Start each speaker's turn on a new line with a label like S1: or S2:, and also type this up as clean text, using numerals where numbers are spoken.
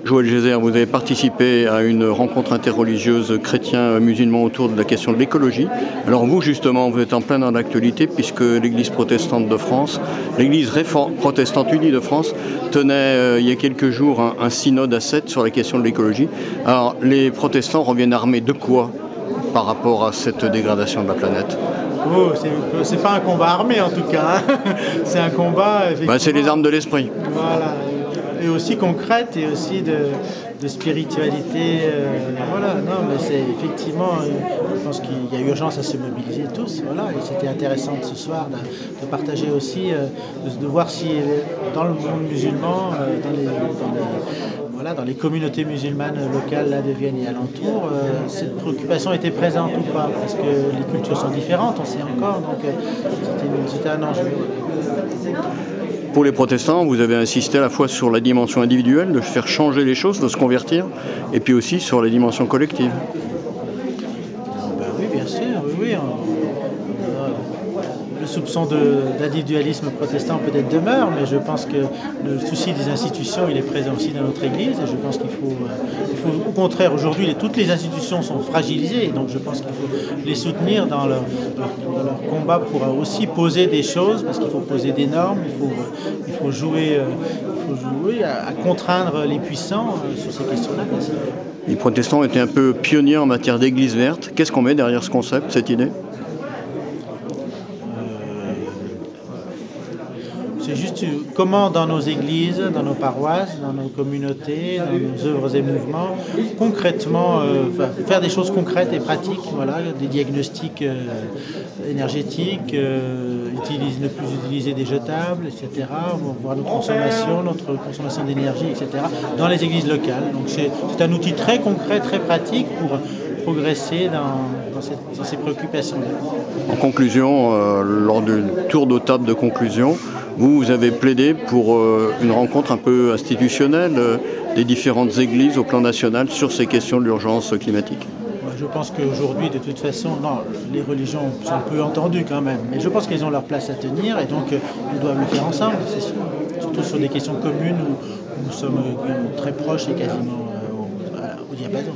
S1: Joël Gézère, vous avez participé à une rencontre interreligieuse chrétien-musulman autour de la question de l'écologie. Alors vous, justement, vous êtes en plein dans l'actualité puisque l'Église protestante de France, l'Église protestante unie de France, tenait il y a quelques jours un synode à 7 sur la question de l'écologie. Alors les protestants reviennent armés de quoi par rapport à cette dégradation de la planète?
S2: Oh, c'est pas un combat armé en tout cas, hein. C'est un combat effectivement.
S1: C'est les armes de l'esprit.
S2: Voilà, et aussi concrète et aussi de spiritualité. Voilà, non, mais c'est effectivement, je pense qu'il y a urgence à se mobiliser tous. Voilà, et c'était intéressant ce soir de partager aussi, de voir si dans le monde musulman, dans les communautés musulmanes locales là, de Vienne et alentours, cette préoccupation était présente ou pas, parce que les cultures sont différentes, on sait encore, donc c'était un enjeu.
S1: Pour les protestants, vous avez insisté à la fois sur la dimension individuelle, de faire changer les choses, de se convertir, et puis aussi sur la dimension collective.
S2: Oui, bien sûr, oui. Le soupçon d'individualisme protestant peut-être demeure, mais je pense que le souci des institutions, il est présent aussi dans notre Église, et je pense qu'il faut au contraire, aujourd'hui, toutes les institutions sont fragilisées, et donc je pense qu'il faut les soutenir dans leur combat pour aussi poser des choses, parce qu'il faut poser des normes, il faut jouer à contraindre les puissants sur ces questions-là.
S1: Les protestants étaient un peu pionniers en matière d'église verte. Qu'est-ce qu'on met derrière ce concept, cette idée ?
S2: C'est juste comment dans nos églises, dans nos paroisses, dans nos communautés, dans nos œuvres et mouvements, concrètement, faire des choses concrètes et pratiques, voilà, des diagnostics énergétiques, ne plus utiliser des jetables, etc., voir notre consommation d'énergie, etc., dans les églises locales. Donc c'est un outil très concret, très pratique pour progresser dans ces préoccupations-là.
S1: En conclusion, lors du tour de table de conclusion, vous avez plaidé pour une rencontre un peu institutionnelle des différentes églises au plan national sur ces questions de l'urgence climatique.
S2: Je pense qu'aujourd'hui, de toute façon, non, les religions sont peu entendues quand même, mais je pense qu'elles ont leur place à tenir et donc nous doivent le faire ensemble, c'est sûr. Surtout sur des questions communes où nous sommes très proches et quasiment au diapason.